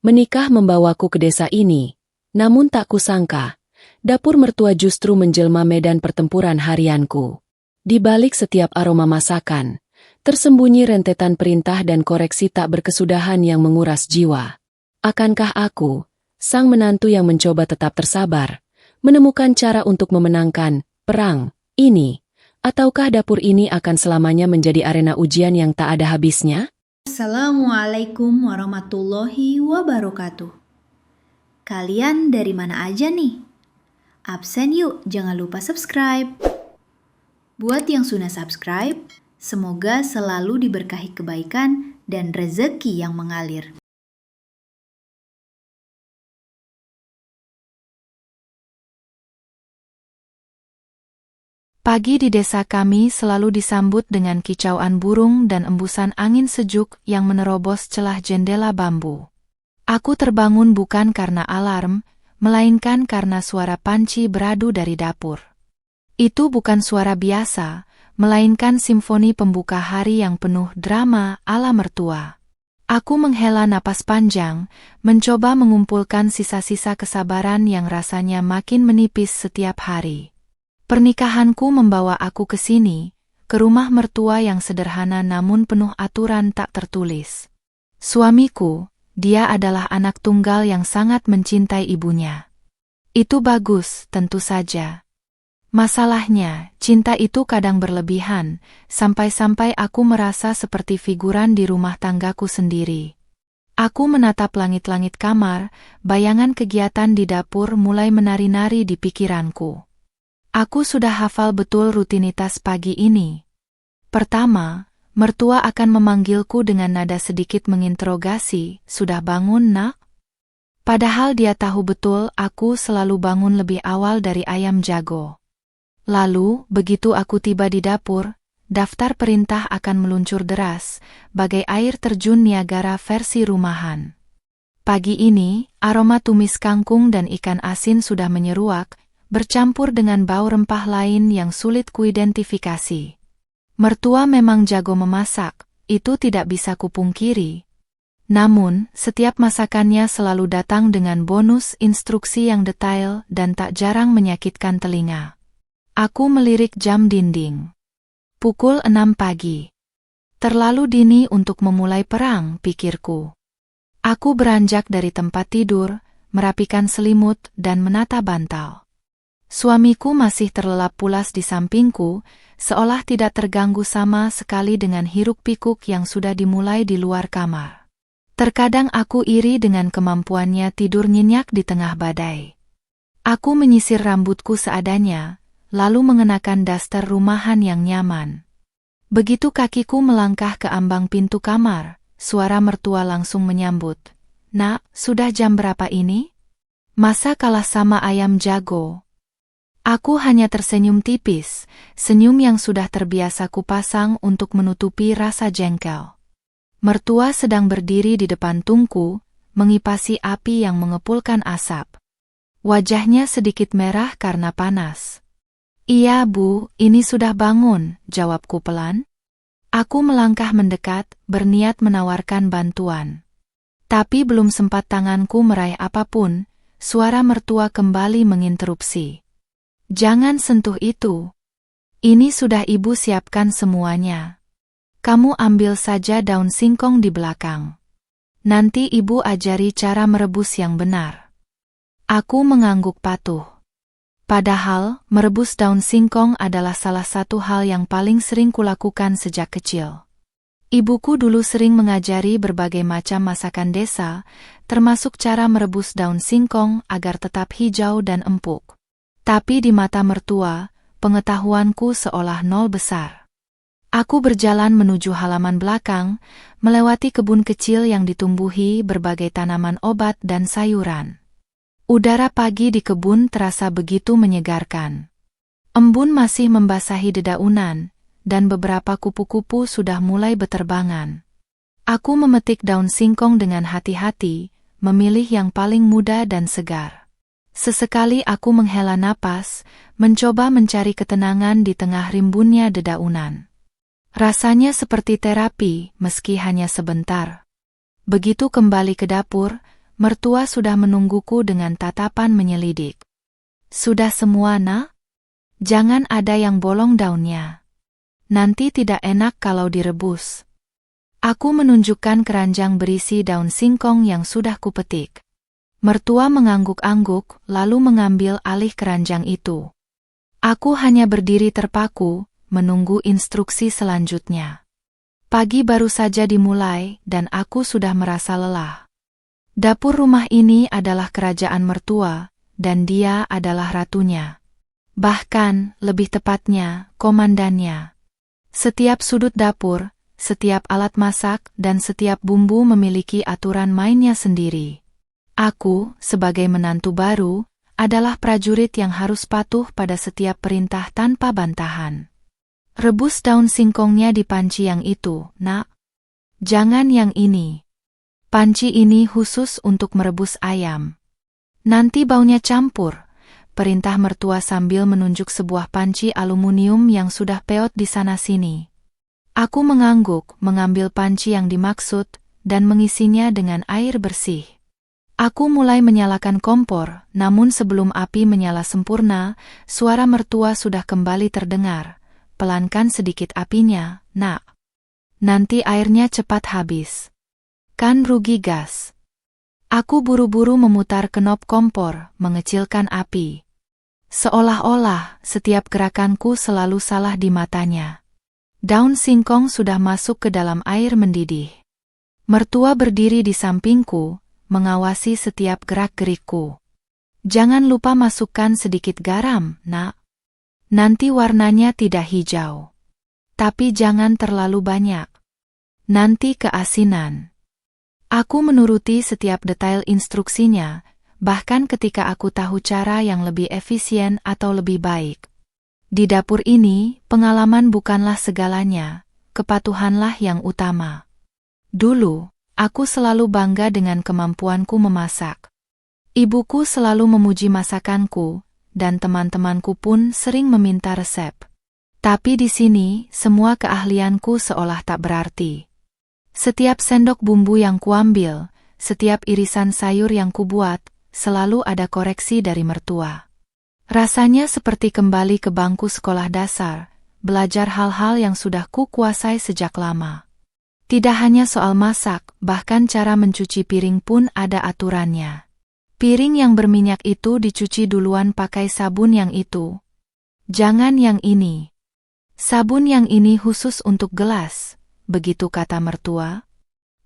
Menikah membawaku ke desa ini, namun tak kusangka, dapur mertua justru menjelma medan pertempuran harianku. Di balik setiap aroma masakan, tersembunyi rentetan perintah dan koreksi tak berkesudahan yang menguras jiwa. Akankah aku, sang menantu yang mencoba tetap tersabar, menemukan cara untuk memenangkan perang ini? Ataukah dapur ini akan selamanya menjadi arena ujian yang tak ada habisnya? Assalamualaikum warahmatullahi wabarakatuh. Kalian dari mana aja nih? Absen yuk, jangan lupa subscribe. Buat yang sudah subscribe, semoga selalu diberkahi kebaikan dan rezeki yang mengalir. Pagi di desa kami selalu disambut dengan kicauan burung dan embusan angin sejuk yang menerobos celah jendela bambu. Aku terbangun bukan karena alarm, melainkan karena suara panci beradu dari dapur. Itu bukan suara biasa, melainkan simfoni pembuka hari yang penuh drama ala mertua. Aku menghela napas panjang, mencoba mengumpulkan sisa-sisa kesabaran yang rasanya makin menipis setiap hari. Pernikahanku membawa aku ke sini, ke rumah mertua yang sederhana namun penuh aturan tak tertulis. Suamiku, dia adalah anak tunggal yang sangat mencintai ibunya. Itu bagus, tentu saja. Masalahnya, cinta itu kadang berlebihan, sampai-sampai aku merasa seperti figuran di rumah tanggaku sendiri. Aku menatap langit-langit kamar, bayangan kegiatan di dapur mulai menari-nari di pikiranku. Aku sudah hafal betul rutinitas pagi ini. Pertama, mertua akan memanggilku dengan nada sedikit menginterogasi, "Sudah bangun, nak?" Padahal dia tahu betul aku selalu bangun lebih awal dari ayam jago. Lalu, begitu aku tiba di dapur, daftar perintah akan meluncur deras, bagai air terjun Niagara versi rumahan. Pagi ini, aroma tumis kangkung dan ikan asin sudah menyeruak, bercampur dengan bau rempah lain yang sulit kuidentifikasi. Mertua memang jago memasak, itu tidak bisa kupungkiri. Namun, setiap masakannya selalu datang dengan bonus instruksi yang detail dan tak jarang menyakitkan telinga. Aku melirik jam dinding. Pukul 6 pagi. Terlalu dini untuk memulai perang, pikirku. Aku beranjak dari tempat tidur, merapikan selimut dan menata bantal. Suamiku masih terlelap pulas di sampingku, seolah tidak terganggu sama sekali dengan hiruk-pikuk yang sudah dimulai di luar kamar. Terkadang aku iri dengan kemampuannya tidur nyenyak di tengah badai. Aku menyisir rambutku seadanya, lalu mengenakan daster rumahan yang nyaman. Begitu kakiku melangkah ke ambang pintu kamar, suara mertua langsung menyambut. "Nak, sudah jam berapa ini? Masa kalah sama ayam jago?" Aku hanya tersenyum tipis, senyum yang sudah terbiasa kupasang untuk menutupi rasa jengkel. Mertua sedang berdiri di depan tungku, mengipasi api yang mengepulkan asap. Wajahnya sedikit merah karena panas. "Iya, Bu, ini sudah bangun," jawabku pelan. Aku melangkah mendekat, berniat menawarkan bantuan. Tapi belum sempat tanganku meraih apapun, suara mertua kembali menginterupsi. "Jangan sentuh itu. Ini sudah Ibu siapkan semuanya. Kamu ambil saja daun singkong di belakang. Nanti Ibu ajari cara merebus yang benar." Aku mengangguk patuh. Padahal, merebus daun singkong adalah salah satu hal yang paling sering kulakukan sejak kecil. Ibuku dulu sering mengajari berbagai macam masakan desa, termasuk cara merebus daun singkong agar tetap hijau dan empuk. Tapi di mata mertua, pengetahuanku seolah nol besar. Aku berjalan menuju halaman belakang, melewati kebun kecil yang ditumbuhi berbagai tanaman obat dan sayuran. Udara pagi di kebun terasa begitu menyegarkan. Embun masih membasahi dedaunan, dan beberapa kupu-kupu sudah mulai beterbangan. Aku memetik daun singkong dengan hati-hati, memilih yang paling muda dan segar. Sesekali aku menghela napas, mencoba mencari ketenangan di tengah rimbunnya dedaunan. Rasanya seperti terapi, meski hanya sebentar. Begitu kembali ke dapur, mertua sudah menungguku dengan tatapan menyelidik. Sudah semua, Nak? Jangan ada yang bolong daunnya. Nanti tidak enak kalau direbus. Aku menunjukkan keranjang berisi daun singkong yang sudah kupetik. Mertua mengangguk-angguk lalu mengambil alih keranjang itu. Aku hanya berdiri terpaku, menunggu instruksi selanjutnya. Pagi baru saja dimulai dan aku sudah merasa lelah. Dapur rumah ini adalah kerajaan mertua, dan dia adalah ratunya. Bahkan, lebih tepatnya, komandannya. Setiap sudut dapur, setiap alat masak, dan setiap bumbu memiliki aturan mainnya sendiri. Aku, sebagai menantu baru, adalah prajurit yang harus patuh pada setiap perintah tanpa bantahan. Rebus daun singkongnya di panci yang itu, Nak. Jangan yang ini. Panci ini khusus untuk merebus ayam. Nanti baunya campur, perintah mertua sambil menunjuk sebuah panci aluminium yang sudah peot di sana-sini. Aku mengangguk, mengambil panci yang dimaksud, dan mengisinya dengan air bersih. Aku mulai menyalakan kompor, namun sebelum api menyala sempurna, suara mertua sudah kembali terdengar. Pelankan sedikit apinya, Nak. Nanti airnya cepat habis. Kan rugi gas. Aku buru-buru memutar knop kompor, mengecilkan api. Seolah-olah setiap gerakanku selalu salah di matanya. Daun singkong sudah masuk ke dalam air mendidih. Mertua berdiri di sampingku, mengawasi setiap gerak-gerikku. Jangan lupa masukkan sedikit garam, Nak. Nanti warnanya tidak hijau. Tapi jangan terlalu banyak. Nanti keasinan. Aku menuruti setiap detail instruksinya, bahkan ketika aku tahu cara yang lebih efisien atau lebih baik. Di dapur ini, pengalaman bukanlah segalanya, kepatuhanlah yang utama. Dulu, aku selalu bangga dengan kemampuanku memasak. Ibuku selalu memuji masakanku, dan teman-temanku pun sering meminta resep. Tapi di sini, semua keahlianku seolah tak berarti. Setiap sendok bumbu yang kuambil, setiap irisan sayur yang kubuat, selalu ada koreksi dari mertua. Rasanya seperti kembali ke bangku sekolah dasar, belajar hal-hal yang sudah kuasai sejak lama. Tidak hanya soal masak, bahkan cara mencuci piring pun ada aturannya. Piring yang berminyak itu dicuci duluan pakai sabun yang itu. Jangan yang ini. Sabun yang ini khusus untuk gelas, begitu kata mertua.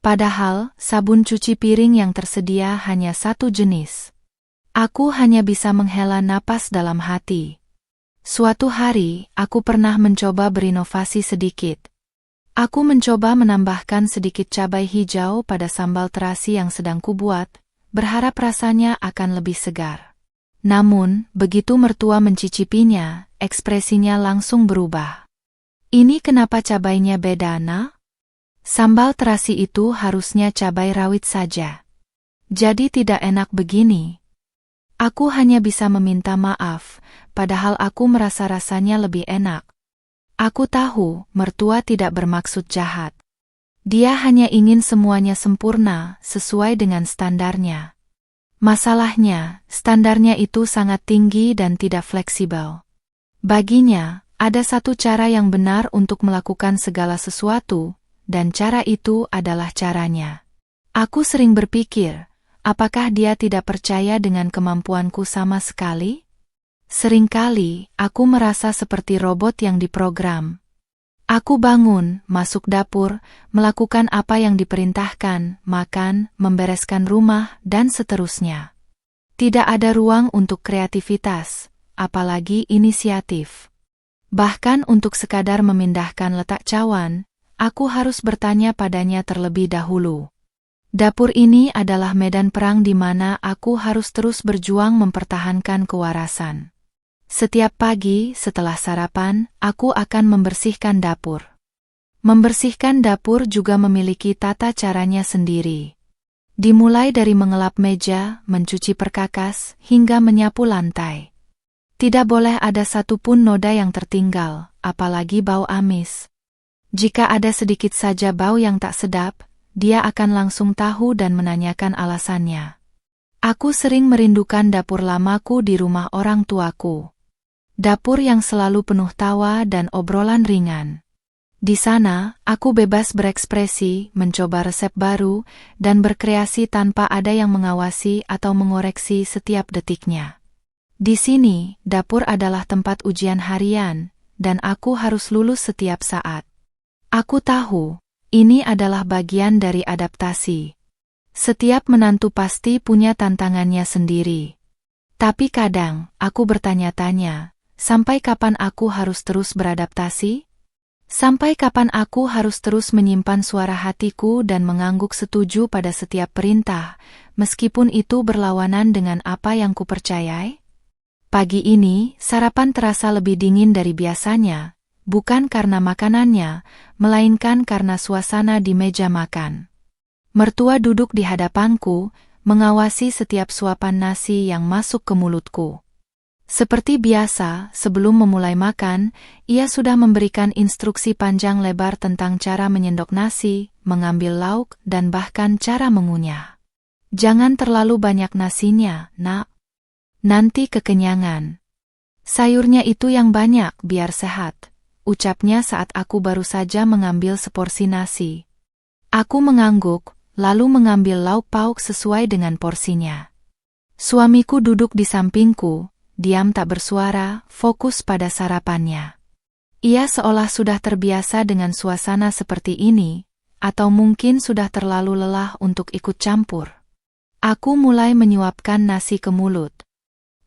Padahal, sabun cuci piring yang tersedia hanya satu jenis. Aku hanya bisa menghela napas dalam hati. Suatu hari, aku pernah mencoba berinovasi sedikit. Aku mencoba menambahkan sedikit cabai hijau pada sambal terasi yang sedang kubuat, berharap rasanya akan lebih segar. Namun, begitu mertua mencicipinya, ekspresinya langsung berubah. Ini kenapa cabainya beda, Nak? Sambal terasi itu harusnya cabai rawit saja. Jadi tidak enak begini. Aku hanya bisa meminta maaf, padahal aku merasa rasanya lebih enak. Aku tahu, mertua tidak bermaksud jahat. Dia hanya ingin semuanya sempurna, sesuai dengan standarnya. Masalahnya, standarnya itu sangat tinggi dan tidak fleksibel. Baginya, ada satu cara yang benar untuk melakukan segala sesuatu, dan cara itu adalah caranya. Aku sering berpikir, apakah dia tidak percaya dengan kemampuanku sama sekali? Seringkali, aku merasa seperti robot yang diprogram. Aku bangun, masuk dapur, melakukan apa yang diperintahkan, makan, membereskan rumah, dan seterusnya. Tidak ada ruang untuk kreativitas, apalagi inisiatif. Bahkan untuk sekadar memindahkan letak cawan, aku harus bertanya padanya terlebih dahulu. Dapur ini adalah medan perang di mana aku harus terus berjuang mempertahankan kewarasan. Setiap pagi setelah sarapan, aku akan membersihkan dapur. Membersihkan dapur juga memiliki tata caranya sendiri. Dimulai dari mengelap meja, mencuci perkakas, hingga menyapu lantai. Tidak boleh ada satupun noda yang tertinggal, apalagi bau amis. Jika ada sedikit saja bau yang tak sedap, dia akan langsung tahu dan menanyakan alasannya. Aku sering merindukan dapur lamaku di rumah orang tuaku. Dapur yang selalu penuh tawa dan obrolan ringan. Di sana, aku bebas berekspresi, mencoba resep baru, dan berkreasi tanpa ada yang mengawasi atau mengoreksi setiap detiknya. Di sini, dapur adalah tempat ujian harian, dan aku harus lulus setiap saat. Aku tahu, ini adalah bagian dari adaptasi. Setiap menantu pasti punya tantangannya sendiri. Tapi kadang, aku bertanya-tanya, sampai kapan aku harus terus beradaptasi? Sampai kapan aku harus terus menyimpan suara hatiku dan mengangguk setuju pada setiap perintah, meskipun itu berlawanan dengan apa yang kupercayai? Pagi ini, sarapan terasa lebih dingin dari biasanya, bukan karena makanannya, melainkan karena suasana di meja makan. Mertua duduk di hadapanku, mengawasi setiap suapan nasi yang masuk ke mulutku. Seperti biasa, sebelum memulai makan, ia sudah memberikan instruksi panjang lebar tentang cara menyendok nasi, mengambil lauk, dan bahkan cara mengunyah. Jangan terlalu banyak nasinya, nak. Nanti kekenyangan. Sayurnya itu yang banyak, biar sehat, ucapnya saat aku baru saja mengambil seporsi nasi. Aku mengangguk, lalu mengambil lauk pauk sesuai dengan porsinya. Suamiku duduk di sampingku, diam tak bersuara, fokus pada sarapannya. Ia seolah sudah terbiasa dengan suasana seperti ini, atau mungkin sudah terlalu lelah untuk ikut campur. Aku mulai menyuapkan nasi ke mulut.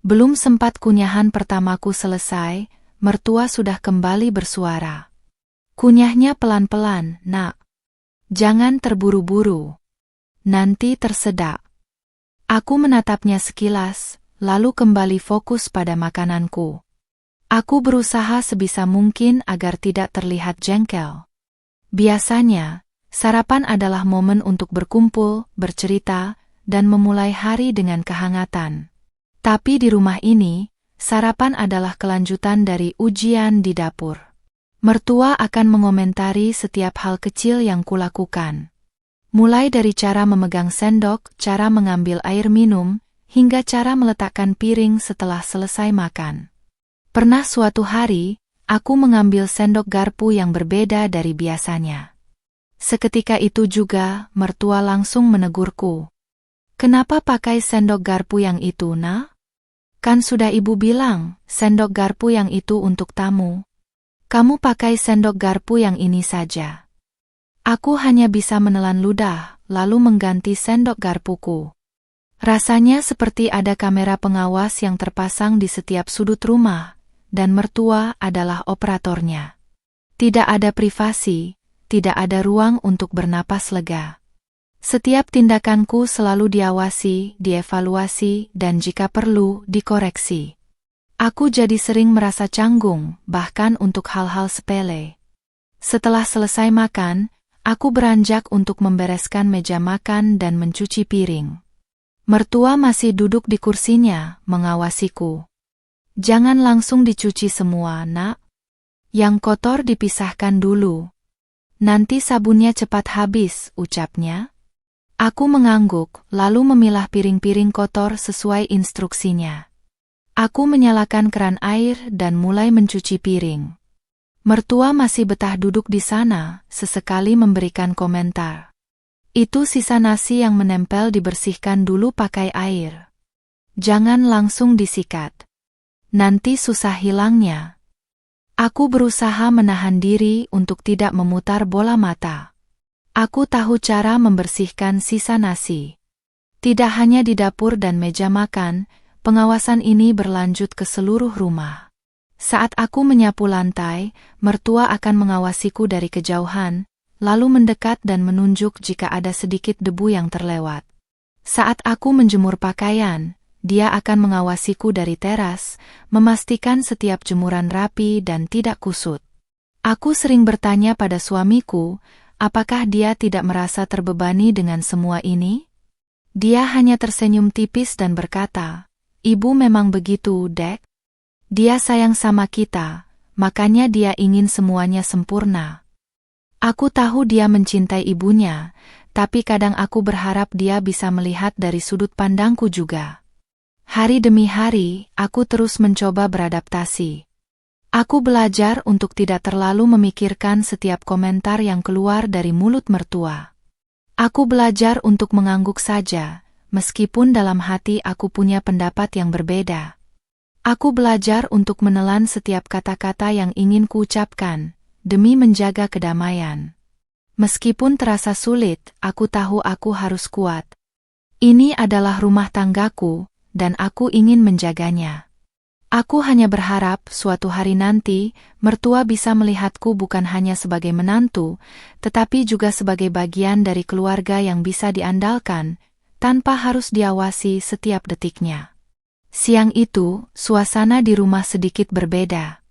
Belum sempat kunyahan pertamaku selesai, mertua sudah kembali bersuara. Kunyahnya pelan-pelan, nak. Jangan terburu-buru. Nanti tersedak. Aku menatapnya sekilas, lalu kembali fokus pada makananku. Aku berusaha sebisa mungkin agar tidak terlihat jengkel. Biasanya, sarapan adalah momen untuk berkumpul, bercerita, dan memulai hari dengan kehangatan. Tapi di rumah ini, sarapan adalah kelanjutan dari ujian di dapur. Mertua akan mengomentari setiap hal kecil yang kulakukan. Mulai dari cara memegang sendok, cara mengambil air minum, hingga cara meletakkan piring setelah selesai makan. Pernah suatu hari, aku mengambil sendok garpu yang berbeda dari biasanya. Seketika itu juga, mertua langsung menegurku. Kenapa pakai sendok garpu yang itu, nak? Kan sudah ibu bilang, sendok garpu yang itu untuk tamu. Kamu pakai sendok garpu yang ini saja. Aku hanya bisa menelan ludah, lalu mengganti sendok garpuku. Rasanya seperti ada kamera pengawas yang terpasang di setiap sudut rumah, dan mertua adalah operatornya. Tidak ada privasi, tidak ada ruang untuk bernapas lega. Setiap tindakanku selalu diawasi, dievaluasi, dan jika perlu, dikoreksi. Aku jadi sering merasa canggung, bahkan untuk hal-hal sepele. Setelah selesai makan, aku beranjak untuk membereskan meja makan dan mencuci piring. Mertua masih duduk di kursinya, mengawasiku. Jangan langsung dicuci semua, nak. Yang kotor dipisahkan dulu. Nanti sabunnya cepat habis, ucapnya. Aku mengangguk, lalu memilah piring-piring kotor sesuai instruksinya. Aku menyalakan keran air dan mulai mencuci piring. Mertua masih betah duduk di sana, sesekali memberikan komentar. Itu sisa nasi yang menempel dibersihkan dulu pakai air. Jangan langsung disikat. Nanti susah hilangnya. Aku berusaha menahan diri untuk tidak memutar bola mata. Aku tahu cara membersihkan sisa nasi. Tidak hanya di dapur dan meja makan, pengawasan ini berlanjut ke seluruh rumah. Saat aku menyapu lantai, mertua akan mengawasiku dari kejauhan, lalu mendekat dan menunjuk jika ada sedikit debu yang terlewat. Saat aku menjemur pakaian, dia akan mengawasiku dari teras, memastikan setiap jemuran rapi dan tidak kusut. Aku sering bertanya pada suamiku, apakah dia tidak merasa terbebani dengan semua ini? Dia hanya tersenyum tipis dan berkata, "Ibu memang begitu, Dek. Dia sayang sama kita, makanya dia ingin semuanya sempurna." Aku tahu dia mencintai ibunya, tapi kadang aku berharap dia bisa melihat dari sudut pandangku juga. Hari demi hari, aku terus mencoba beradaptasi. Aku belajar untuk tidak terlalu memikirkan setiap komentar yang keluar dari mulut mertua. Aku belajar untuk mengangguk saja, meskipun dalam hati aku punya pendapat yang berbeda. Aku belajar untuk menelan setiap kata-kata yang ingin kuucapkan, demi menjaga kedamaian. Meskipun terasa sulit, aku tahu aku harus kuat. Ini adalah rumah tanggaku, dan aku ingin menjaganya. Aku hanya berharap suatu hari nanti, mertua bisa melihatku bukan hanya sebagai menantu, tetapi juga sebagai bagian dari keluarga yang bisa diandalkan, tanpa harus diawasi setiap detiknya. Siang itu, suasana di rumah sedikit berbeda.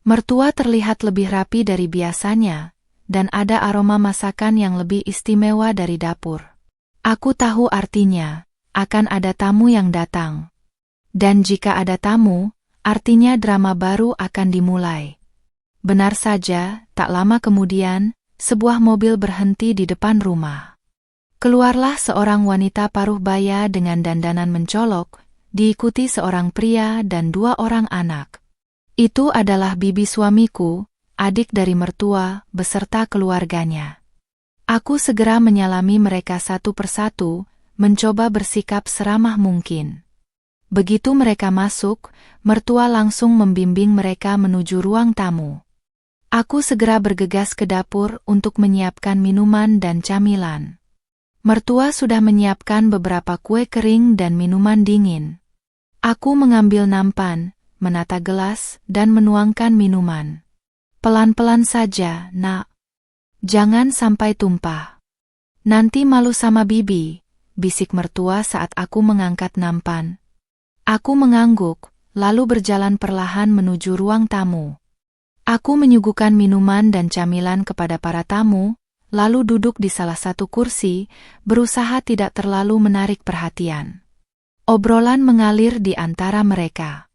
Mertua terlihat lebih rapi dari biasanya, dan ada aroma masakan yang lebih istimewa dari dapur. Aku tahu artinya, akan ada tamu yang datang. Dan jika ada tamu, artinya drama baru akan dimulai. Benar saja, tak lama kemudian, sebuah mobil berhenti di depan rumah. Keluarlah seorang wanita paruh baya dengan dandanan mencolok, diikuti seorang pria dan 2 orang anak. Itu adalah bibi suamiku, adik dari mertua, beserta keluarganya. Aku segera menyalami mereka satu persatu, mencoba bersikap seramah mungkin. Begitu mereka masuk, mertua langsung membimbing mereka menuju ruang tamu. Aku segera bergegas ke dapur untuk menyiapkan minuman dan camilan. Mertua sudah menyiapkan beberapa kue kering dan minuman dingin. Aku mengambil nampan, menata gelas, dan menuangkan minuman. Pelan-pelan saja, nak. Jangan sampai tumpah. Nanti malu sama bibi, bisik mertua saat aku mengangkat nampan. Aku mengangguk, lalu berjalan perlahan menuju ruang tamu. Aku menyuguhkan minuman dan camilan kepada para tamu, lalu duduk di salah satu kursi, berusaha tidak terlalu menarik perhatian. Obrolan mengalir di antara mereka.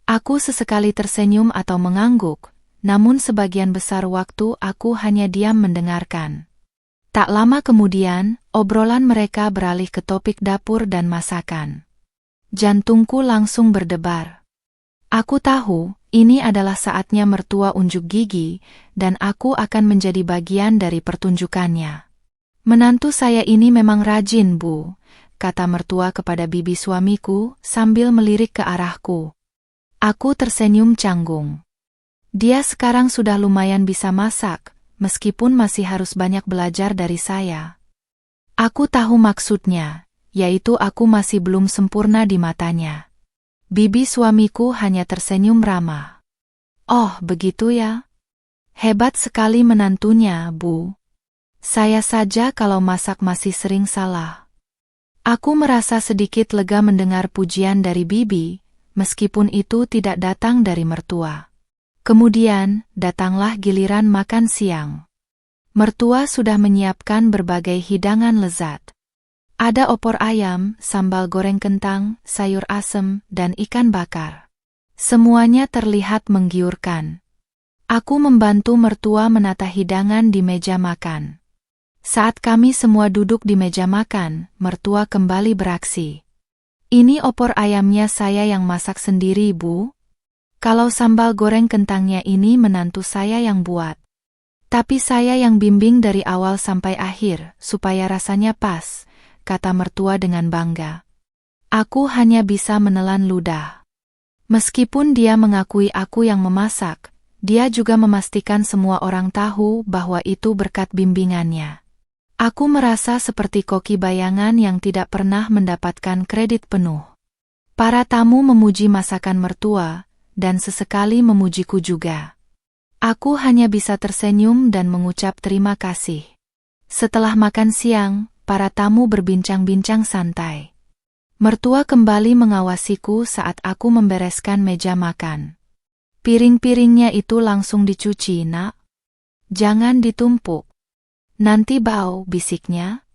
Aku sesekali tersenyum atau mengangguk, namun sebagian besar waktu aku hanya diam mendengarkan. Tak lama kemudian, obrolan mereka beralih ke topik dapur dan masakan. Jantungku langsung berdebar. Aku tahu, ini adalah saatnya mertua unjuk gigi, dan aku akan menjadi bagian dari pertunjukannya. Menantu saya ini memang rajin, Bu, kata mertua kepada bibi suamiku sambil melirik ke arahku. Aku tersenyum canggung. Dia sekarang sudah lumayan bisa masak, meskipun masih harus banyak belajar dari saya. Aku tahu maksudnya, yaitu aku masih belum sempurna di matanya. Bibi suamiku hanya tersenyum ramah. Oh, begitu ya? Hebat sekali menantunya, Bu. Saya saja kalau masak masih sering salah. Aku merasa sedikit lega mendengar pujian dari bibi, meskipun itu tidak datang dari mertua. Kemudian, datanglah giliran makan siang. Mertua sudah menyiapkan berbagai hidangan lezat. Ada opor ayam, sambal goreng kentang, sayur asem, dan ikan bakar. Semuanya terlihat menggiurkan. Aku membantu mertua menata hidangan di meja makan. Saat kami semua duduk di meja makan, mertua kembali beraksi. Ini opor ayamnya saya yang masak sendiri, Bu. Kalau sambal goreng kentangnya ini menantu saya yang buat. Tapi saya yang bimbing dari awal sampai akhir, supaya rasanya pas, kata mertua dengan bangga. Aku hanya bisa menelan ludah. Meskipun dia mengakui aku yang memasak, dia juga memastikan semua orang tahu bahwa itu berkat bimbingannya. Aku merasa seperti koki bayangan yang tidak pernah mendapatkan kredit penuh. Para tamu memuji masakan mertua, dan sesekali memujiku juga. Aku hanya bisa tersenyum dan mengucap terima kasih. Setelah makan siang, para tamu berbincang-bincang santai. Mertua kembali mengawasiku saat aku membereskan meja makan. Piring-piringnya itu langsung dicuci, Nak. Jangan ditumpuk. Nanti bau, bisiknya.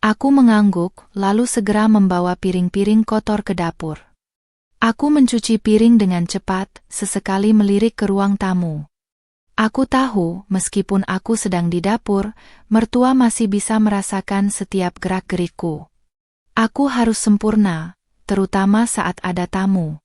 Aku mengangguk, lalu segera membawa piring-piring kotor ke dapur. Aku mencuci piring dengan cepat, sesekali melirik ke ruang tamu. Aku tahu, meskipun aku sedang di dapur, mertua masih bisa merasakan setiap gerak-gerikku. Aku harus sempurna, terutama saat ada tamu.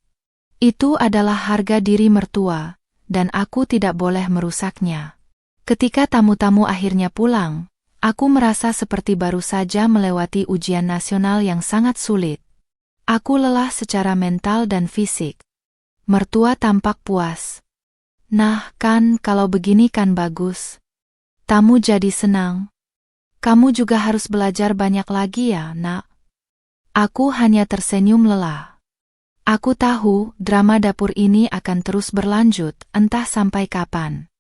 Itu adalah harga diri mertua, dan aku tidak boleh merusaknya. Ketika tamu-tamu akhirnya pulang, aku merasa seperti baru saja melewati ujian nasional yang sangat sulit. Aku lelah secara mental dan fisik. Mertua tampak puas. Nah, kan, kalau begini kan bagus. Tamu jadi senang. Kamu juga harus belajar banyak lagi ya, Nak. Aku hanya tersenyum lelah. Aku tahu drama dapur ini akan terus berlanjut, entah sampai kapan.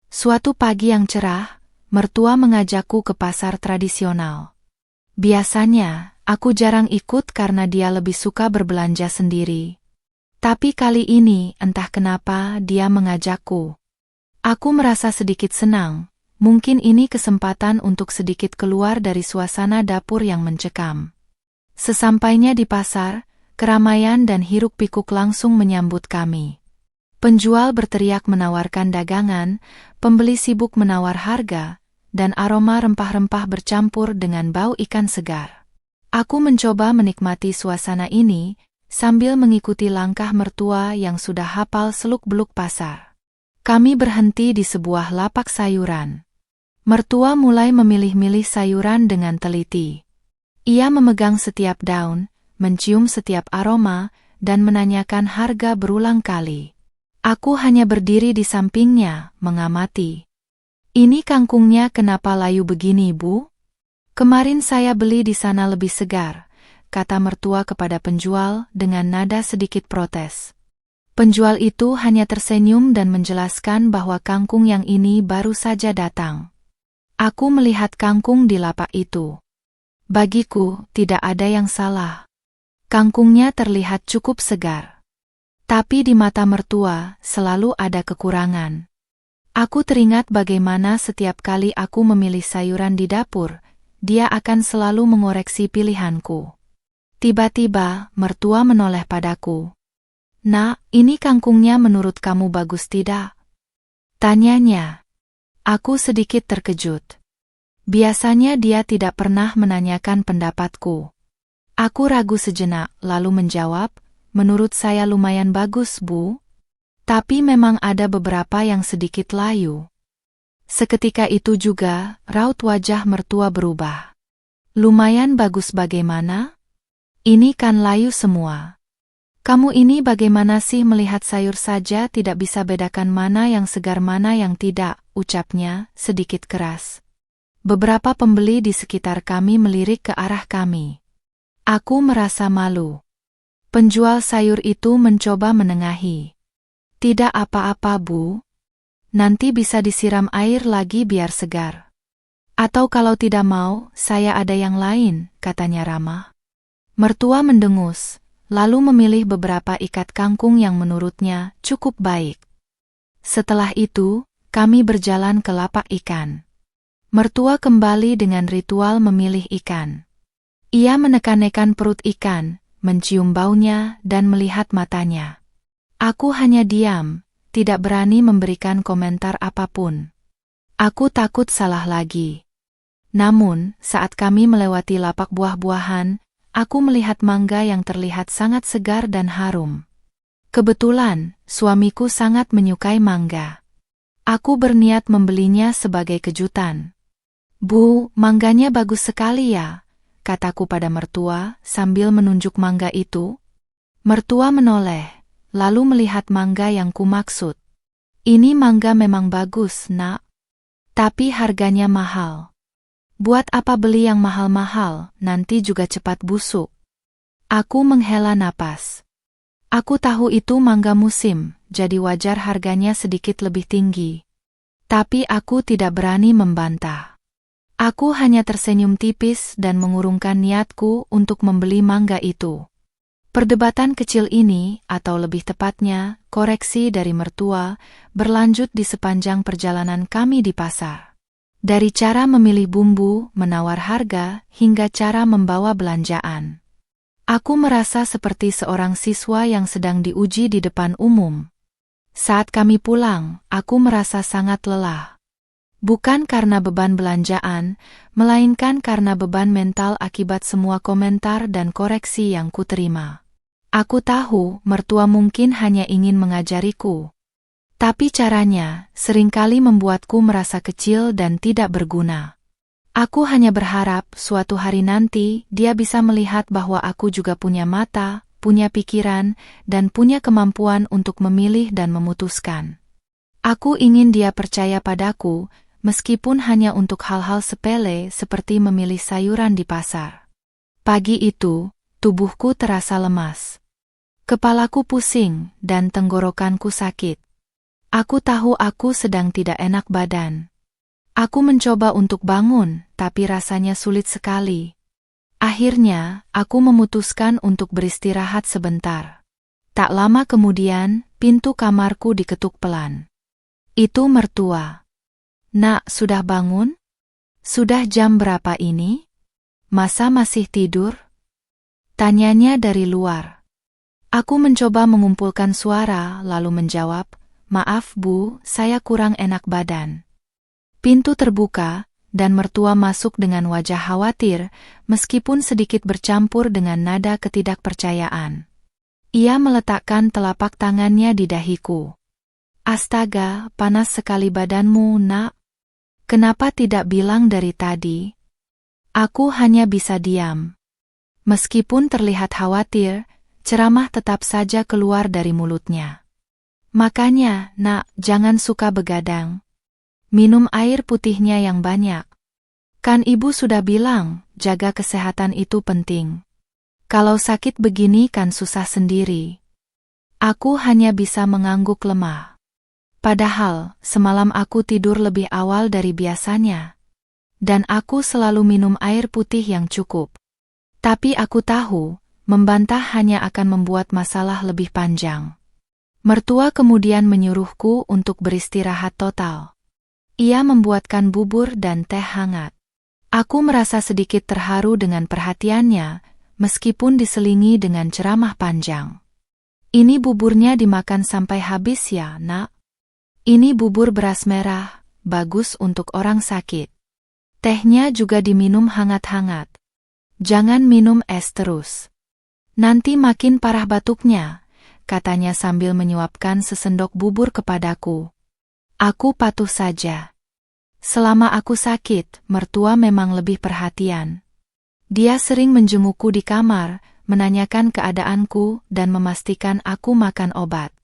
Suatu pagi yang cerah, mertua mengajakku ke pasar tradisional. Biasanya, aku jarang ikut karena dia lebih suka berbelanja sendiri. Tapi kali ini, entah kenapa, dia mengajakku. Aku merasa sedikit senang, mungkin ini kesempatan untuk sedikit keluar dari suasana dapur yang mencekam. Sesampainya di pasar, keramaian dan hiruk-pikuk langsung menyambut kami. Penjual berteriak menawarkan dagangan, pembeli sibuk menawar harga, dan aroma rempah-rempah bercampur dengan bau ikan segar. Aku mencoba menikmati suasana ini, sambil mengikuti langkah mertua yang sudah hafal seluk-beluk pasar. Kami berhenti di sebuah lapak sayuran. Mertua mulai memilih-milih sayuran dengan teliti. Ia memegang setiap daun, mencium setiap aroma, dan menanyakan harga berulang kali. Aku hanya berdiri di sampingnya, mengamati. Ini kangkungnya kenapa layu begini, Bu? Kemarin saya beli di sana lebih segar, kata mertua kepada penjual dengan nada sedikit protes. Penjual itu hanya tersenyum dan menjelaskan bahwa kangkung yang ini baru saja datang. Aku melihat kangkung di lapak itu. Bagiku, tidak ada yang salah. Kangkungnya terlihat cukup segar. Tapi di mata mertua, selalu ada kekurangan. Aku teringat bagaimana setiap kali aku memilih sayuran di dapur, dia akan selalu mengoreksi pilihanku. Tiba-tiba, mertua menoleh padaku. Nak, ini kangkungnya menurut kamu bagus tidak? Tanyanya. Aku sedikit terkejut. Biasanya dia tidak pernah menanyakan pendapatku. Aku ragu sejenak, lalu menjawab, menurut saya lumayan bagus, Bu. Tapi memang ada beberapa yang sedikit layu. Seketika itu juga, raut wajah mertua berubah. Lumayan bagus bagaimana? Ini kan layu semua. Kamu ini bagaimana sih melihat sayur saja tidak bisa bedakan mana yang segar mana yang tidak, ucapnya, sedikit keras. Beberapa pembeli di sekitar kami melirik ke arah kami. Aku merasa malu. Penjual sayur itu mencoba menengahi. Tidak apa-apa, Bu. Nanti bisa disiram air lagi biar segar. Atau kalau tidak mau, saya ada yang lain, katanya ramah. Mertua mendengus, lalu memilih beberapa ikat kangkung yang menurutnya cukup baik. Setelah itu, kami berjalan ke lapak ikan. Mertua kembali dengan ritual memilih ikan. Ia menekan-nekan perut ikan, mencium baunya, dan melihat matanya. Aku hanya diam, tidak berani memberikan komentar apapun. Aku takut salah lagi. Namun, saat kami melewati lapak buah-buahan, aku melihat mangga yang terlihat sangat segar dan harum. Kebetulan, suamiku sangat menyukai mangga. Aku berniat membelinya sebagai kejutan. Bu, mangganya bagus sekali ya, kataku pada mertua sambil menunjuk mangga itu. Mertua menoleh, lalu melihat mangga yang kumaksud. Ini mangga memang bagus, Nak. Tapi harganya mahal. Buat apa beli yang mahal-mahal, nanti juga cepat busuk. Aku menghela napas. Aku tahu itu mangga musim, jadi wajar harganya sedikit lebih tinggi. Tapi aku tidak berani membantah. Aku hanya tersenyum tipis dan mengurungkan niatku untuk membeli mangga itu. Perdebatan kecil ini, atau lebih tepatnya, koreksi dari mertua, berlanjut di sepanjang perjalanan kami di pasar. Dari cara memilih bumbu, menawar harga, hingga cara membawa belanjaan. Aku merasa seperti seorang siswa yang sedang diuji di depan umum. Saat kami pulang, aku merasa sangat lelah. Bukan karena beban belanjaan, melainkan karena beban mental akibat semua komentar dan koreksi yang kuterima. Aku tahu mertua mungkin hanya ingin mengajariku. Tapi caranya seringkali membuatku merasa kecil dan tidak berguna. Aku hanya berharap suatu hari nanti dia bisa melihat bahwa aku juga punya mata, punya pikiran, dan punya kemampuan untuk memilih dan memutuskan. Aku ingin dia percaya padaku, meskipun hanya untuk hal-hal sepele seperti memilih sayuran di pasar. Pagi itu, tubuhku terasa lemas. Kepalaku pusing dan tenggorokanku sakit. Aku tahu aku sedang tidak enak badan. Aku mencoba untuk bangun, tapi rasanya sulit sekali. Akhirnya, aku memutuskan untuk beristirahat sebentar. Tak lama kemudian, pintu kamarku diketuk pelan. Itu mertua. "Nak, sudah bangun? Sudah jam berapa ini? Masa masih tidur?" tanyanya dari luar. Aku mencoba mengumpulkan suara lalu menjawab, "Maaf Bu, saya kurang enak badan." Pintu terbuka, dan mertua masuk dengan wajah khawatir, meskipun sedikit bercampur dengan nada ketidakpercayaan. Ia meletakkan telapak tangannya di dahiku. "Astaga, panas sekali badanmu, Nak. Kenapa tidak bilang dari tadi?" Aku hanya bisa diam. Meskipun terlihat khawatir, ceramah tetap saja keluar dari mulutnya. "Makanya, Nak, jangan suka begadang. Minum air putihnya yang banyak. Kan Ibu sudah bilang, jaga kesehatan itu penting. Kalau sakit begini kan susah sendiri." Aku hanya bisa mengangguk lemah. Padahal, semalam aku tidur lebih awal dari biasanya. Dan aku selalu minum air putih yang cukup. Tapi aku tahu, membantah hanya akan membuat masalah lebih panjang. Mertua kemudian menyuruhku untuk beristirahat total. Ia membuatkan bubur dan teh hangat. Aku merasa sedikit terharu dengan perhatiannya, meskipun diselingi dengan ceramah panjang. "Ini buburnya dimakan sampai habis ya, Nak. Ini bubur beras merah, bagus untuk orang sakit. Tehnya juga diminum hangat-hangat. Jangan minum es terus. Nanti makin parah batuknya," katanya sambil menyuapkan sesendok bubur kepadaku. Aku patuh saja. Selama aku sakit, mertua memang lebih perhatian. Dia sering menjengukku di kamar, menanyakan keadaanku dan memastikan aku makan obat.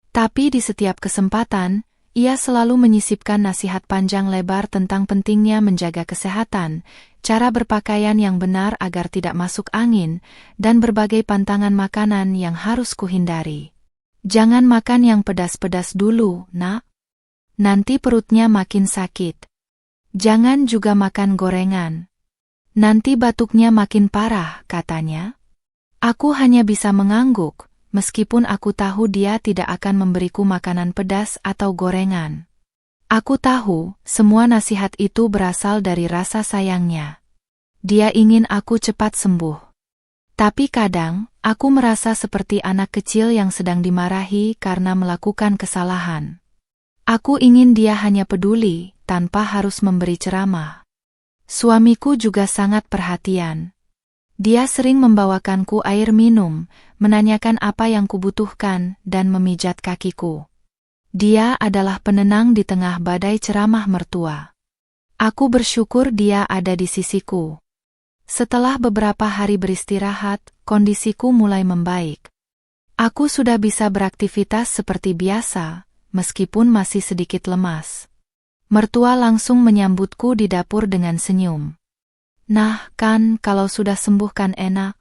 Tapi di setiap kesempatan, ia selalu menyisipkan nasihat panjang lebar tentang pentingnya menjaga kesehatan, cara berpakaian yang benar agar tidak masuk angin, dan berbagai pantangan makanan yang harus kuhindari. "Jangan makan yang pedas-pedas dulu, Nak. Nanti perutnya makin sakit. Jangan juga makan gorengan. Nanti batuknya makin parah," katanya. Aku hanya bisa mengangguk, meskipun aku tahu dia tidak akan memberiku makanan pedas atau gorengan. Aku tahu, semua nasihat itu berasal dari rasa sayangnya. Dia ingin aku cepat sembuh. Tapi kadang, aku merasa seperti anak kecil yang sedang dimarahi karena melakukan kesalahan. Aku ingin dia hanya peduli, tanpa harus memberi ceramah. Suamiku juga sangat perhatian. Dia sering membawakanku air minum, menanyakan apa yang kubutuhkan, dan memijat kakiku. Dia adalah penenang di tengah badai ceramah mertua. Aku bersyukur dia ada di sisiku. Setelah beberapa hari beristirahat, kondisiku mulai membaik. Aku sudah bisa beraktivitas seperti biasa, meskipun masih sedikit lemas. Mertua langsung menyambutku di dapur dengan senyum. "Nah, kan kalau sudah sembuh kan enak.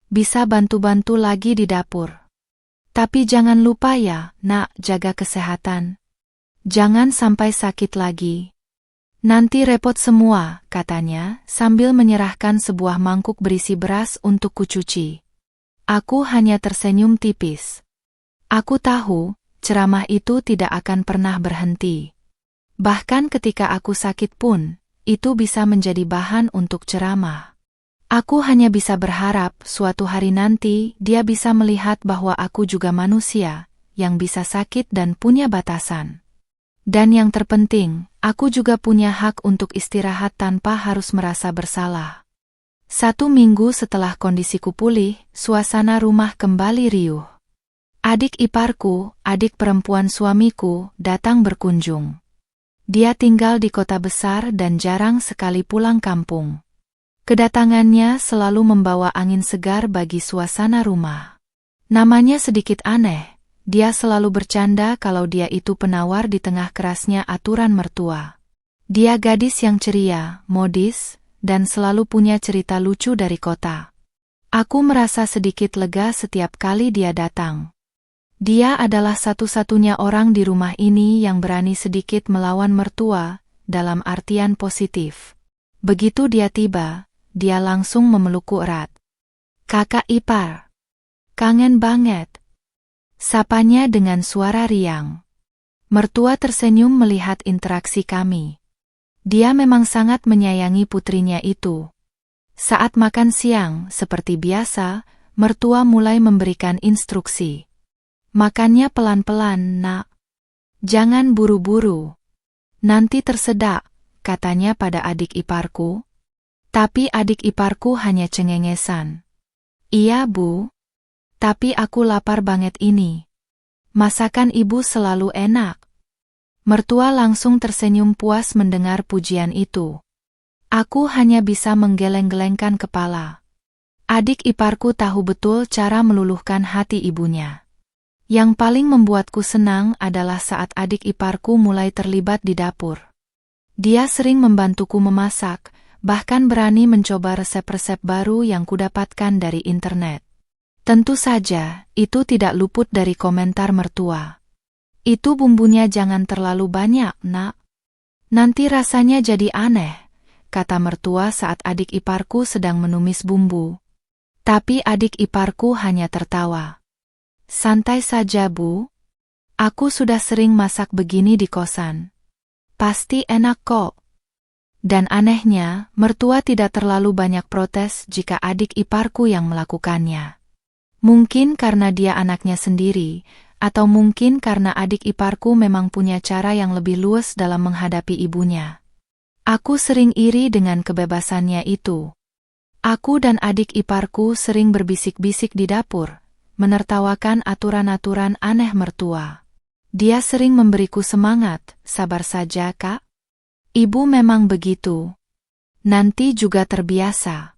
Bisa bantu-bantu lagi di dapur. Tapi jangan lupa ya, Nak, jaga kesehatan. Jangan sampai sakit lagi. Nanti repot semua," katanya, sambil menyerahkan sebuah mangkuk berisi beras untuk kucuci. Aku hanya tersenyum tipis. Aku tahu, ceramah itu tidak akan pernah berhenti. Bahkan ketika aku sakit pun, itu bisa menjadi bahan untuk ceramah. Aku hanya bisa berharap suatu hari nanti dia bisa melihat bahwa aku juga manusia, yang bisa sakit dan punya batasan. Dan yang terpenting, aku juga punya hak untuk istirahat tanpa harus merasa bersalah. 1 minggu setelah kondisiku pulih, suasana rumah kembali riuh. Adik iparku, adik perempuan suamiku, datang berkunjung. Dia tinggal di kota besar dan jarang sekali pulang kampung. Kedatangannya selalu membawa angin segar bagi suasana rumah. Namanya sedikit aneh. Dia selalu bercanda kalau dia itu penawar di tengah kerasnya aturan mertua. Dia gadis yang ceria, modis, dan selalu punya cerita lucu dari kota. Aku merasa sedikit lega setiap kali dia datang. Dia adalah satu-satunya orang di rumah ini yang berani sedikit melawan mertua, dalam artian positif. Begitu dia tiba, dia langsung memelukku erat. "Kakak ipar. Kangen banget." Sapanya dengan suara riang. Mertua tersenyum melihat interaksi kami. Dia memang sangat menyayangi putrinya itu. Saat makan siang, seperti biasa, mertua mulai memberikan instruksi. "Makannya pelan-pelan, nak. Jangan buru-buru. Nanti tersedak," katanya pada adik iparku. Tapi adik iparku hanya cengengesan. "Iya, Bu. Tapi aku lapar banget ini. Masakan ibu selalu enak." Mertua langsung tersenyum puas mendengar pujian itu. Aku hanya bisa menggeleng-gelengkan kepala. Adik iparku tahu betul cara meluluhkan hati ibunya. Yang paling membuatku senang adalah saat adik iparku mulai terlibat di dapur. Dia sering membantuku memasak, bahkan berani mencoba resep-resep baru yang kudapatkan dari internet. Tentu saja, itu tidak luput dari komentar mertua. "Itu bumbunya jangan terlalu banyak, nak. Nanti rasanya jadi aneh," kata mertua saat adik iparku sedang menumis bumbu. Tapi adik iparku hanya tertawa. "Santai saja, Bu. Aku sudah sering masak begini di kosan. Pasti enak kok." Dan anehnya, mertua tidak terlalu banyak protes jika adik iparku yang melakukannya. Mungkin karena dia anaknya sendiri, atau mungkin karena adik iparku memang punya cara yang lebih luas dalam menghadapi ibunya. Aku sering iri dengan kebebasannya itu. Aku dan adik iparku sering berbisik-bisik di dapur, menertawakan aturan-aturan aneh mertua. Dia sering memberiku semangat, "Sabar saja, Kak. Ibu memang begitu. Nanti juga terbiasa."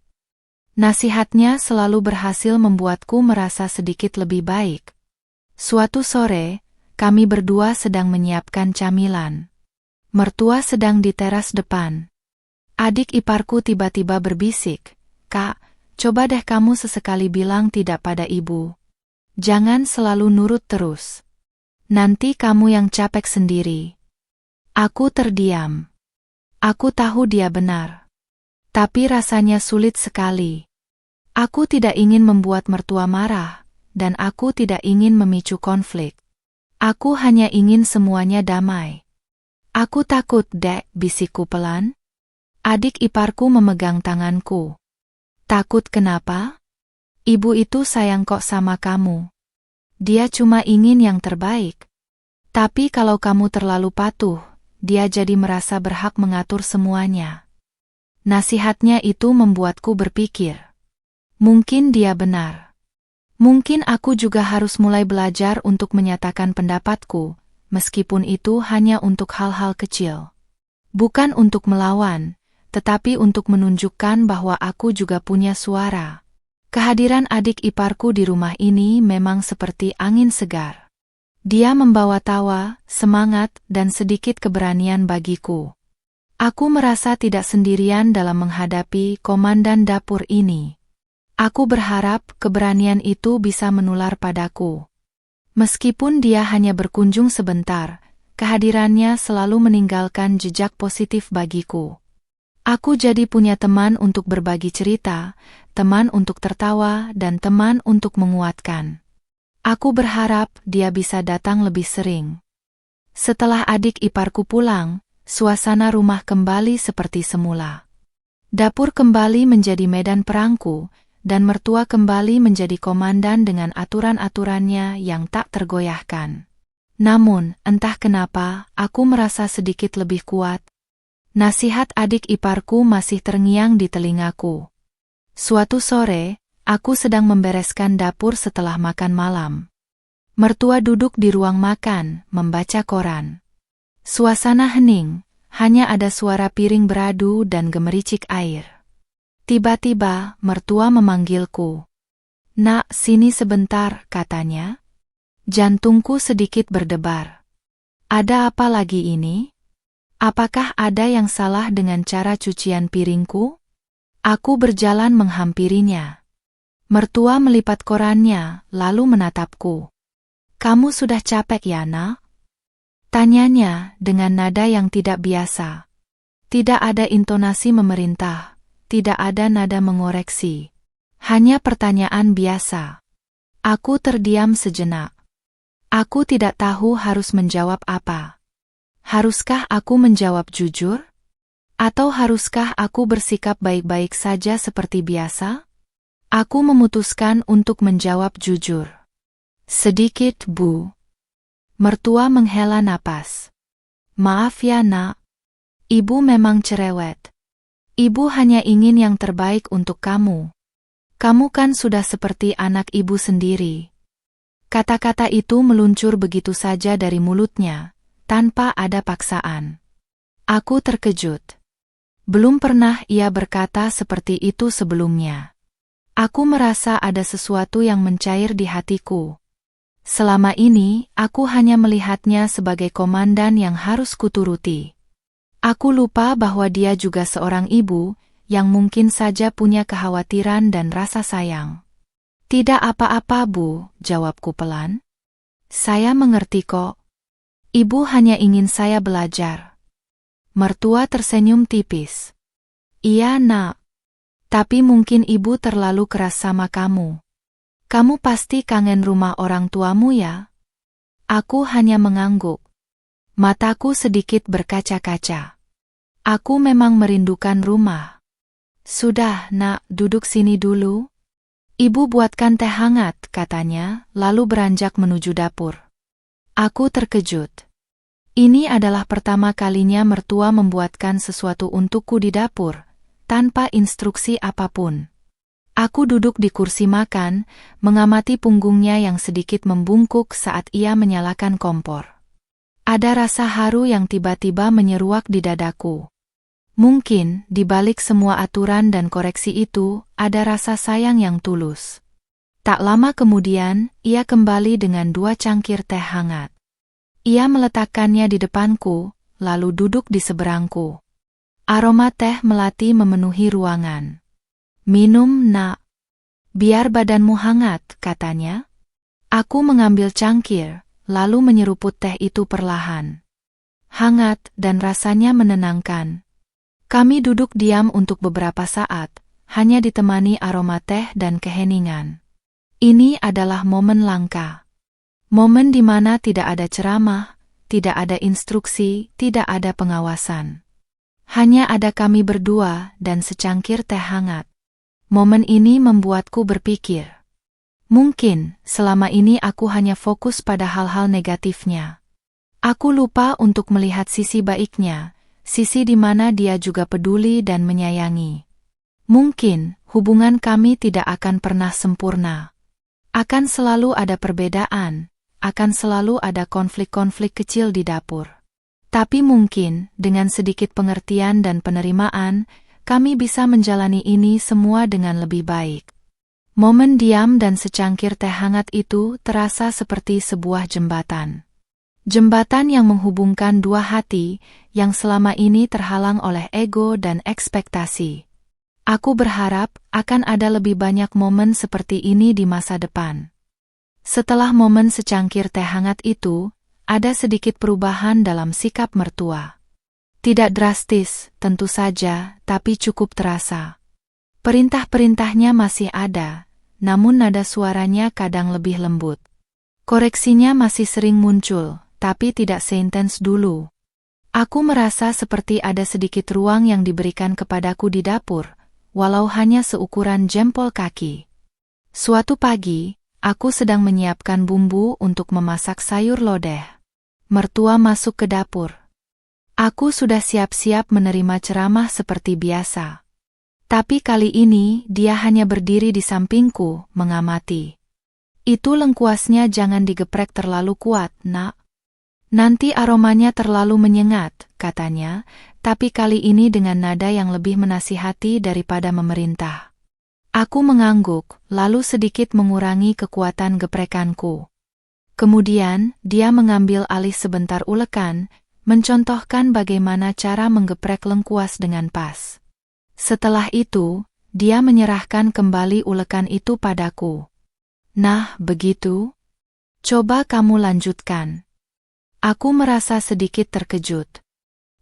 Nasihatnya selalu berhasil membuatku merasa sedikit lebih baik. Suatu sore, kami berdua sedang menyiapkan camilan. Mertua sedang di teras depan. Adik iparku tiba-tiba berbisik, "Kak, coba deh kamu sesekali bilang tidak pada ibu. Jangan selalu nurut terus. Nanti kamu yang capek sendiri." Aku terdiam. Aku tahu dia benar. Tapi rasanya sulit sekali. Aku tidak ingin membuat mertua marah, dan aku tidak ingin memicu konflik. Aku hanya ingin semuanya damai. "Aku takut, Dek," bisikku pelan. Adik iparku memegang tanganku. "Takut kenapa? Ibu itu sayang kok sama kamu. Dia cuma ingin yang terbaik. Tapi kalau kamu terlalu patuh, dia jadi merasa berhak mengatur semuanya." Nasihatnya itu membuatku berpikir. Mungkin dia benar. Mungkin aku juga harus mulai belajar untuk menyatakan pendapatku, meskipun itu hanya untuk hal-hal kecil. Bukan untuk melawan, tetapi untuk menunjukkan bahwa aku juga punya suara. Kehadiran adik iparku di rumah ini memang seperti angin segar. Dia membawa tawa, semangat, dan sedikit keberanian bagiku. Aku merasa tidak sendirian dalam menghadapi komandan dapur ini. Aku berharap keberanian itu bisa menular padaku. Meskipun dia hanya berkunjung sebentar, kehadirannya selalu meninggalkan jejak positif bagiku. Aku jadi punya teman untuk berbagi cerita, teman untuk tertawa, dan teman untuk menguatkan. Aku berharap dia bisa datang lebih sering. Setelah adik iparku pulang, suasana rumah kembali seperti semula. Dapur kembali menjadi medan perangku, dan mertua kembali menjadi komandan dengan aturan-aturannya yang tak tergoyahkan. Namun, entah kenapa, aku merasa sedikit lebih kuat. Nasihat adik iparku masih terngiang di telingaku. Suatu sore, aku sedang membereskan dapur setelah makan malam. Mertua duduk di ruang makan, membaca koran. Suasana hening, hanya ada suara piring beradu dan gemericik air. Tiba-tiba, mertua memanggilku. "Nak, sini sebentar," katanya. Jantungku sedikit berdebar. Ada apa lagi ini? Apakah ada yang salah dengan cara cucian piringku? Aku berjalan menghampirinya. Mertua melipat korannya, lalu menatapku. "Kamu sudah capek ya, Nak?" Tanyanya dengan nada yang tidak biasa. Tidak ada intonasi memerintah, tidak ada nada mengoreksi. Hanya pertanyaan biasa. Aku terdiam sejenak. Aku tidak tahu harus menjawab apa. Haruskah aku menjawab jujur? Atau haruskah aku bersikap baik-baik saja seperti biasa? Aku memutuskan untuk menjawab jujur. "Sedikit, Bu." Mertua menghela napas. "Maaf ya, Nak. Ibu memang cerewet. Ibu hanya ingin yang terbaik untuk kamu. Kamu kan sudah seperti anak ibu sendiri." Kata-kata itu meluncur begitu saja dari mulutnya, tanpa ada paksaan. Aku terkejut. Belum pernah ia berkata seperti itu sebelumnya. Aku merasa ada sesuatu yang mencair di hatiku. Selama ini, aku hanya melihatnya sebagai komandan yang harus kuturuti. Aku lupa bahwa dia juga seorang ibu, yang mungkin saja punya kekhawatiran dan rasa sayang. "Tidak apa-apa, Bu," jawabku pelan. "Saya mengerti kok. Ibu hanya ingin saya belajar." Mertua tersenyum tipis. "Iya, Nak. Tapi mungkin ibu terlalu keras sama kamu. Kamu pasti kangen rumah orang tuamu ya?" Aku hanya mengangguk. Mataku sedikit berkaca-kaca. Aku memang merindukan rumah. "Sudah, Nak, duduk sini dulu. Ibu buatkan teh hangat," katanya, lalu beranjak menuju dapur. Aku terkejut. Ini adalah pertama kalinya mertua membuatkan sesuatu untukku di dapur, tanpa instruksi apapun. Aku duduk di kursi makan, mengamati punggungnya yang sedikit membungkuk saat ia menyalakan kompor. Ada rasa haru yang tiba-tiba menyeruak di dadaku. Mungkin, di balik semua aturan dan koreksi itu, ada rasa sayang yang tulus. Tak lama kemudian, ia kembali dengan 2 cangkir teh hangat. Ia meletakkannya di depanku, lalu duduk di seberangku. Aroma teh melati memenuhi ruangan. "Minum, Nak. Biar badanmu hangat," katanya. Aku mengambil cangkir, lalu menyeruput teh itu perlahan. Hangat dan rasanya menenangkan. Kami duduk diam untuk beberapa saat, hanya ditemani aroma teh dan keheningan. Ini adalah momen langka. Momen di mana tidak ada ceramah, tidak ada instruksi, tidak ada pengawasan. Hanya ada kami berdua dan secangkir teh hangat. Momen ini membuatku berpikir. Mungkin, selama ini aku hanya fokus pada hal-hal negatifnya. Aku lupa untuk melihat sisi baiknya, sisi di mana dia juga peduli dan menyayangi. Mungkin, hubungan kami tidak akan pernah sempurna. Akan selalu ada perbedaan, akan selalu ada konflik-konflik kecil di dapur. Tapi mungkin, dengan sedikit pengertian dan penerimaan, kami bisa menjalani ini semua dengan lebih baik. Momen diam dan secangkir teh hangat itu terasa seperti sebuah jembatan. Jembatan yang menghubungkan 2 hati, yang selama ini terhalang oleh ego dan ekspektasi. Aku berharap akan ada lebih banyak momen seperti ini di masa depan. Setelah momen secangkir teh hangat itu, ada sedikit perubahan dalam sikap mertua. Tidak drastis, tentu saja, tapi cukup terasa. Perintah-perintahnya masih ada, namun nada suaranya kadang lebih lembut. Koreksinya masih sering muncul, tapi tidak seintens dulu. Aku merasa seperti ada sedikit ruang yang diberikan kepadaku di dapur, walau hanya seukuran jempol kaki. Suatu pagi, aku sedang menyiapkan bumbu untuk memasak sayur lodeh. Mertua masuk ke dapur. Aku sudah siap-siap menerima ceramah seperti biasa. Tapi kali ini dia hanya berdiri di sampingku, mengamati. Itu lengkuasnya jangan digeprek terlalu kuat, Nak. Nanti aromanya terlalu menyengat, katanya, tapi kali ini dengan nada yang lebih menasihati daripada memerintah. Aku mengangguk, lalu sedikit mengurangi kekuatan geprekanku. Kemudian, dia mengambil alih sebentar ulekan, mencontohkan bagaimana cara menggeprek lengkuas dengan pas. Setelah itu, dia menyerahkan kembali ulekan itu padaku. Nah, begitu? Coba kamu lanjutkan. Aku merasa sedikit terkejut.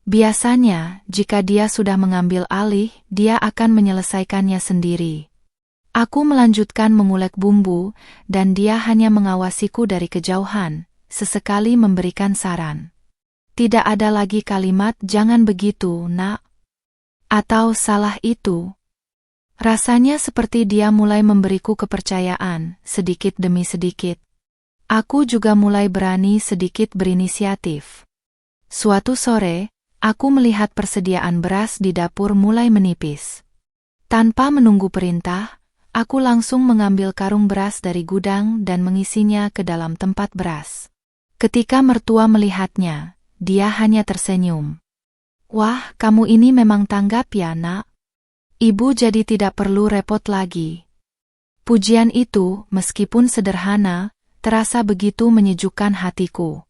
Biasanya, jika dia sudah mengambil alih, dia akan menyelesaikannya sendiri. Aku melanjutkan mengulek bumbu, dan dia hanya mengawasiku dari kejauhan, sesekali memberikan saran. Tidak ada lagi kalimat "jangan begitu, Nak" atau "salah itu". Rasanya seperti dia mulai memberiku kepercayaan, sedikit demi sedikit. Aku juga mulai berani sedikit berinisiatif. Suatu sore, aku melihat persediaan beras di dapur mulai menipis. Tanpa menunggu perintah, aku langsung mengambil karung beras dari gudang dan mengisinya ke dalam tempat beras. Ketika mertua melihatnya, dia hanya tersenyum. Wah, kamu ini memang tanggap ya, Nak. Ibu jadi tidak perlu repot lagi. Pujian itu, meskipun sederhana, terasa begitu menyejukkan hatiku.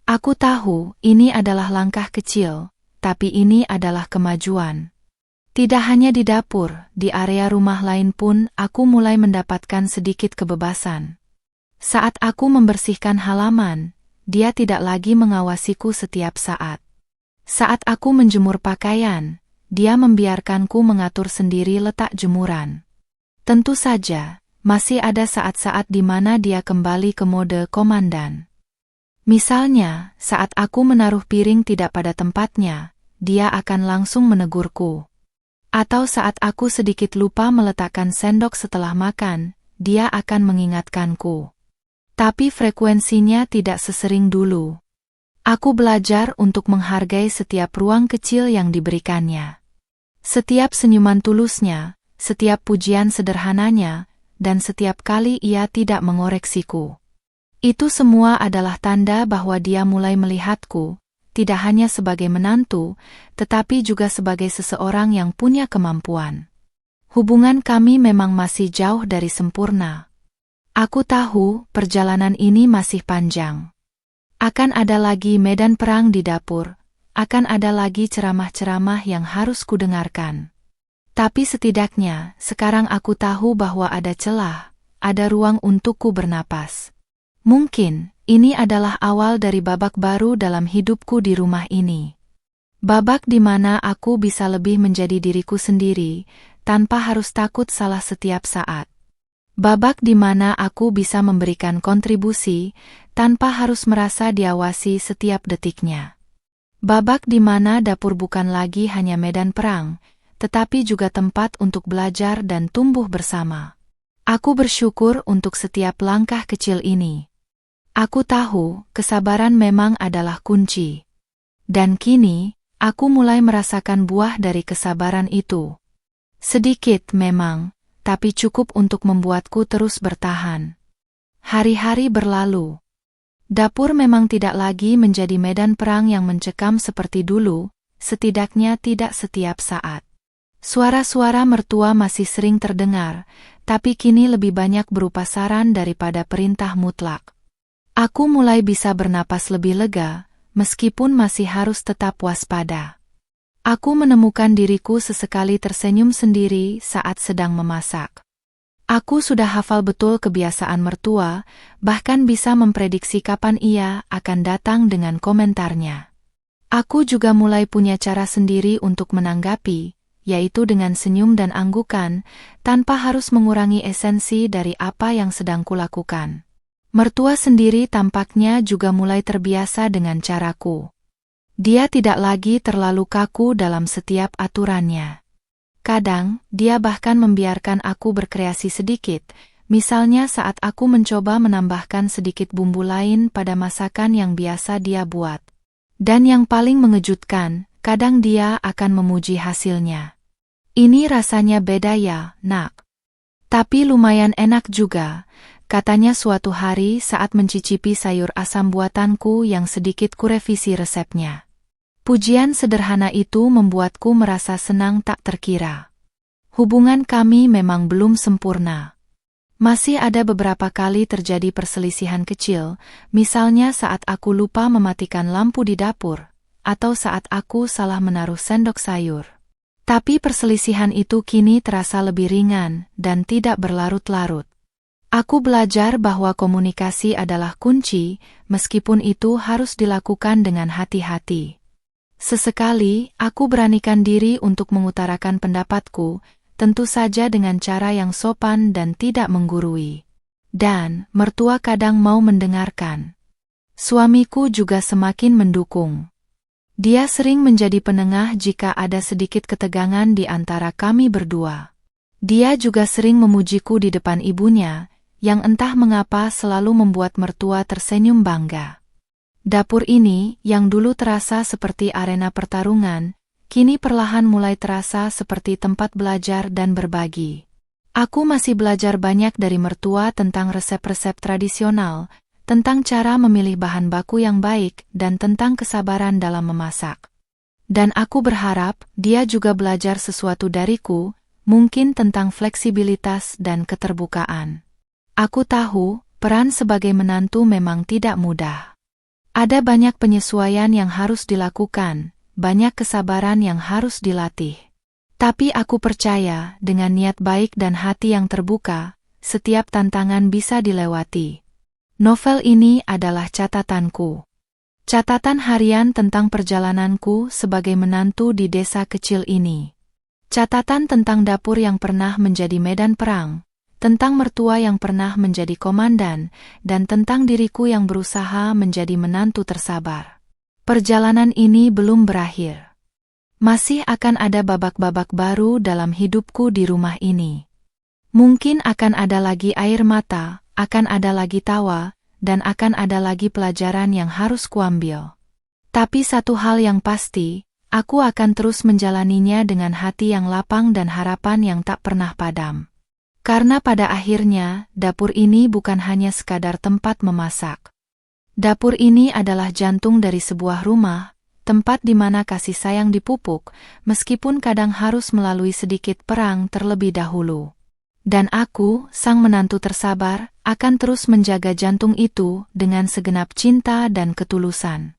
Aku tahu ini adalah langkah kecil, tapi ini adalah kemajuan. Tidak hanya di dapur, di area rumah lain pun aku mulai mendapatkan sedikit kebebasan. Saat aku membersihkan halaman, dia tidak lagi mengawasiku setiap saat. Saat aku menjemur pakaian, dia membiarkanku mengatur sendiri letak jemuran. Tentu saja, masih ada saat-saat di mana dia kembali ke mode komandan. Misalnya, saat aku menaruh piring tidak pada tempatnya, dia akan langsung menegurku. Atau saat aku sedikit lupa meletakkan sendok setelah makan, dia akan mengingatkanku. Tapi frekuensinya tidak sesering dulu. Aku belajar untuk menghargai setiap ruang kecil yang diberikannya. Setiap senyuman tulusnya, setiap pujian sederhananya, dan setiap kali ia tidak mengoreksiku. Itu semua adalah tanda bahwa dia mulai melihatku, tidak hanya sebagai menantu, tetapi juga sebagai seseorang yang punya kemampuan. Hubungan kami memang masih jauh dari sempurna. Aku tahu perjalanan ini masih panjang. Akan ada lagi medan perang di dapur, akan ada lagi ceramah-ceramah yang harus kudengarkan. Tapi setidaknya, sekarang aku tahu bahwa ada celah, ada ruang untukku bernapas. Mungkin, ini adalah awal dari babak baru dalam hidupku di rumah ini. Babak di mana aku bisa lebih menjadi diriku sendiri, tanpa harus takut salah setiap saat. Babak di mana aku bisa memberikan kontribusi, tanpa harus merasa diawasi setiap detiknya. Babak di mana dapur bukan lagi hanya medan perang, tetapi juga tempat untuk belajar dan tumbuh bersama. Aku bersyukur untuk setiap langkah kecil ini. Aku tahu, kesabaran memang adalah kunci. Dan kini, aku mulai merasakan buah dari kesabaran itu. Sedikit memang, tapi cukup untuk membuatku terus bertahan. Hari-hari berlalu. Dapur memang tidak lagi menjadi medan perang yang mencekam seperti dulu, setidaknya tidak setiap saat. Suara-suara mertua masih sering terdengar, tapi kini lebih banyak berupa saran daripada perintah mutlak. Aku mulai bisa bernapas lebih lega, meskipun masih harus tetap waspada. Aku menemukan diriku sesekali tersenyum sendiri saat sedang memasak. Aku sudah hafal betul kebiasaan mertua, bahkan bisa memprediksi kapan ia akan datang dengan komentarnya. Aku juga mulai punya cara sendiri untuk menanggapi, yaitu dengan senyum dan anggukan, tanpa harus mengurangi esensi dari apa yang sedang kulakukan. Mertua sendiri tampaknya juga mulai terbiasa dengan caraku. Dia tidak lagi terlalu kaku dalam setiap aturannya. Kadang, dia bahkan membiarkan aku berkreasi sedikit, misalnya saat aku mencoba menambahkan sedikit bumbu lain pada masakan yang biasa dia buat. Dan yang paling mengejutkan, kadang dia akan memuji hasilnya. Ini rasanya beda ya, nak. Tapi lumayan enak juga, katanya suatu hari saat mencicipi sayur asam buatanku yang sedikit kurevisi resepnya. Pujian sederhana itu membuatku merasa senang tak terkira. Hubungan kami memang belum sempurna. Masih ada beberapa kali terjadi perselisihan kecil, misalnya saat aku lupa mematikan lampu di dapur, atau saat aku salah menaruh sendok sayur. Tapi perselisihan itu kini terasa lebih ringan dan tidak berlarut-larut. Aku belajar bahwa komunikasi adalah kunci, meskipun itu harus dilakukan dengan hati-hati. Sesekali, aku beranikan diri untuk mengutarakan pendapatku, tentu saja dengan cara yang sopan dan tidak menggurui. Dan, mertua kadang mau mendengarkan. Suamiku juga semakin mendukung. Dia sering menjadi penengah jika ada sedikit ketegangan di antara kami berdua. Dia juga sering memujiku di depan ibunya, yang entah mengapa selalu membuat mertua tersenyum bangga. Dapur ini, yang dulu terasa seperti arena pertarungan, kini perlahan mulai terasa seperti tempat belajar dan berbagi. Aku masih belajar banyak dari mertua tentang resep-resep tradisional, tentang cara memilih bahan baku yang baik, dan tentang kesabaran dalam memasak. Dan aku berharap dia juga belajar sesuatu dariku, mungkin tentang fleksibilitas dan keterbukaan. Aku tahu, peran sebagai menantu memang tidak mudah. Ada banyak penyesuaian yang harus dilakukan, banyak kesabaran yang harus dilatih. Tapi aku percaya, dengan niat baik dan hati yang terbuka, setiap tantangan bisa dilewati. Novel ini adalah catatanku. Catatan harian tentang perjalananku sebagai menantu di desa kecil ini. Catatan tentang dapur yang pernah menjadi medan perang, tentang mertua yang pernah menjadi komandan, dan tentang diriku yang berusaha menjadi menantu tersabar. Perjalanan ini belum berakhir. Masih akan ada babak-babak baru dalam hidupku di rumah ini. Mungkin akan ada lagi air mata, akan ada lagi tawa, dan akan ada lagi pelajaran yang harus kuambil. Tapi satu hal yang pasti, aku akan terus menjalaninya dengan hati yang lapang dan harapan yang tak pernah padam. Karena pada akhirnya, dapur ini bukan hanya sekadar tempat memasak. Dapur ini adalah jantung dari sebuah rumah, tempat di mana kasih sayang dipupuk, meskipun kadang harus melalui sedikit perang terlebih dahulu. Dan aku, sang menantu tersabar, akan terus menjaga jantung itu dengan segenap cinta dan ketulusan.